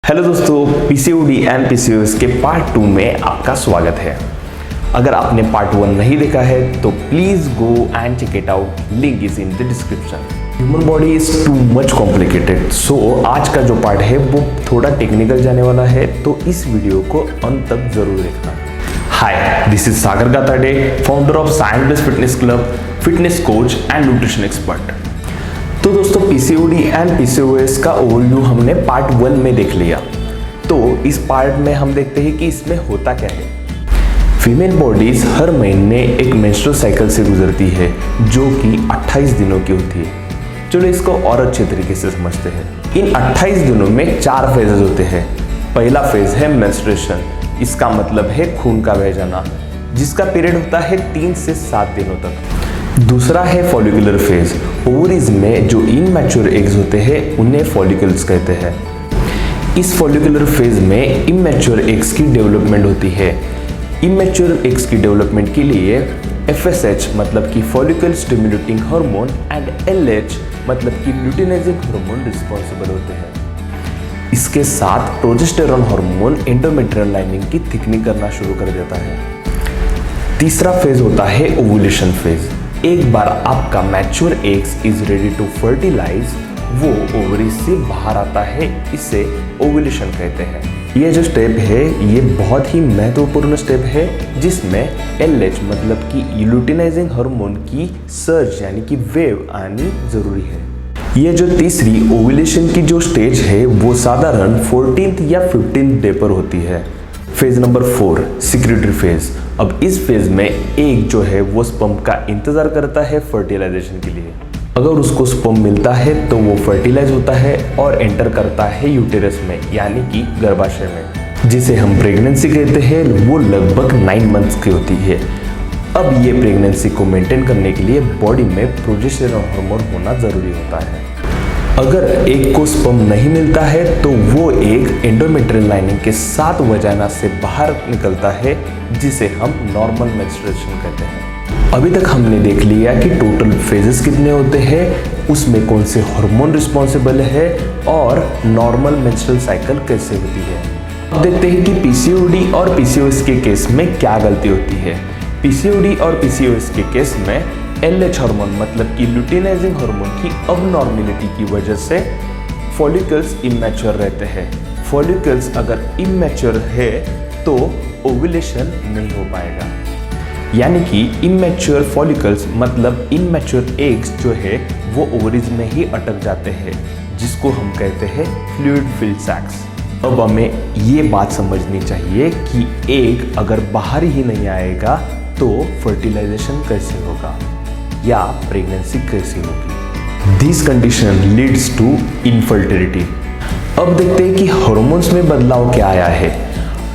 Hello दोस्तों, PCOD and PCOS के part 2 में आपका स्वागत है। अगर आपने पार्ट 1 नहीं देखा है तो please go and check it out, link is in the description. Human body is too much complicated, so आज का जो पार्ट है वो थोड़ा टेक्निकल जाने वाला है, तो इस वीडियो को अंत तक जरूर देखना। Hi, this is Sagar Gatade, founder of science based fitness club, fitness coach and nutrition expert. तो दोस्तों, पीसीओडी एंड पीसीओएस का ओवरव्यू हमने पार्ट 1 में देख लिया। तो इस पार्ट में हम देखते हैं कि इसमें होता क्या है। फीमेल बॉडीज हर महीने एक मेंस्ट्रुअल साइकिल से गुजरती है जो कि 28 दिनों की होती है। चलो इसको और अच्छे तरीके से समझते हैं। इन 28 दिनों में 4 फेजेस होते हैं। पहला फेज है मेंस्ट्रुएशन, इसका मतलब है खून का बह जाना, जिसका पीरियड होता है 3 से 7 दिनों तक। दूसरा है फॉलिकुलर फेज। ओवरीज में जो इमैच्योर एग्स होते हैं उन्हें फॉलिकल्स कहते हैं। इस फॉलिकुलर फेज में इमैच्योर एग्स की डेवलपमेंट होती है। इमैच्योर एग्स की डेवलपमेंट के लिए एफएसएच मतलब कि follicle stimulating hormone and LH मतलब कि ल्यूटिनाइजिंग हार्मोन रिस्पॉन्सिबल होते हैं। इसके साथ प्रोजेस्टेरॉन हार्मोन एंडोमेट्रियल लाइनिंग की थिकनिंग करना शुरू कर देता है। तीसरा फेज होता है ओवुलेशन फेज। एक बार आपका mature eggs is ready to fertilise, वो ओवरी से बाहर आता है, इसे ओवुलेशन कहते हैं। ये जो स्टेप है ये बहुत ही महत्वपूर्ण स्टेप है, जिसमें एलएच मतलब कि ल्यूटिनाइजिंग हार्मोन की सर्ज यानी कि वेव आनी जरूरी है। ये जो तीसरी ओवुलेशन की जो स्टेज है वो साधारण 14th या 15th डे पर होती है। Phase number 4 secretary phase. अब इस फेज में एग जो है वो स्पर्म का इंतजार करता है फर्टिलाइजेशन के लिए। अगर उसको स्पर्म मिलता है तो वो फर्टिलाइज होता है और एंटर करता है यूटेरस में यानी कि गर्भाशय में, जिसे हम प्रेगनेंसी कहते हैं। वो लगभग 9 मंथ्स की होती है। अब ये प्रेगनेंसी को मेंटेन करने के लिए बॉडी में प्रोजेस्टेरॉन हार्मोन होना जरूरी होता है। अगर एग को स्पर्म नहीं मिलता है तो वो एग एंडोमेट्रियल लाइनिंग के साथ वजाइना से बाहर निकलता है, जिसे हम नॉर्मल मेंस्ट्रुएशन कहते हैं। अभी तक हमने देख लिया कि टोटल फेजेस कितने होते हैं, उसमें कौन से हार्मोन रिस्पॉन्सिबल है और नॉर्मल मेंस्ट्रुअल साइकिल कैसे होती है। अब देखते हैं कि पीसीओडी और पीसीओएस के केस में क्या गलती होती है। पीसीओडी और पीसीओएस के केस में एलएच हार्मोन मतलब कि ल्यूटिनाइजिंग हार्मोन की अबनॉर्मेलिटी की वजह से फॉलिकल्स इमैच्योर रहते हैं। फॉलिकल्स अगर इमैच्योर है तो ओवुलेशन नहीं हो पाएगा, यानी कि इमैच्योर फॉलिकल्स मतलब इमैच्योर एग्स जो है वो ओवरीज में ही अटक जाते हैं, जिसको हम कहते हैं फ्लूइड फिल्ड सैक्स। अब हमें ये बात समझनी चाहिए कि एग अगर बाहर ही नहीं आएगा तो फर्टिलाइजेशन कैसे होगा या प्रेगनेंसी कैसी होगी। This condition leads to infertility. अब देखते हैं कि हार्मोन्स में बदलाव क्या आया है।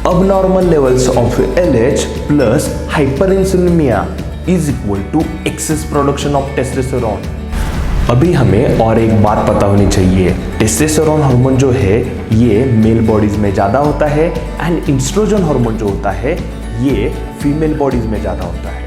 अब normal levels of LH plus hyperinsulinemia is equal to excess production of testosterone. अभी हमें और एक बात पता होनी चाहिए। टेस्टोस्टेरोन हार्मोन जो है ये मेल बॉडीज में ज़्यादा होता है एंड एस्ट्रोजन हार्मोन जो होता है ये फीमेल बॉडीज में ज़्यादा होता है।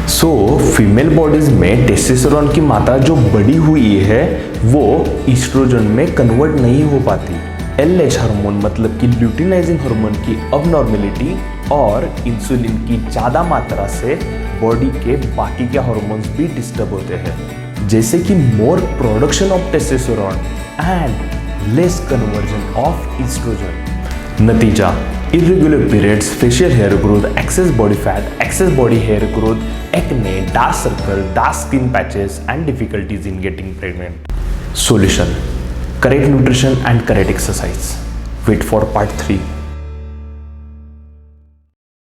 सो फीमेल बॉडीज में टेस्टोस्टेरोन की मात्रा जो बढ़ी हुई है वो एस्ट्रोजन में कन्वर्ट नहीं हो पाती। एलएच हार्मोन मतलब कि ल्यूटिनाइजिंग हार्मोन की अबनॉर्मेलिटी और इंसुलिन की ज़्यादा मात्रा से बॉडी के बाकी के हार्मोन्स भी डिस्टर्ब होते हैं, जैसे कि more production of testosterone and less conversion of estrogen. नतीजा irregular periods, facial hair growth, excess body fat, excess body hair growth, acne, dark circle, dark skin patches and difficulties in getting pregnant. Solution: correct nutrition and correct exercise. Wait for part 3.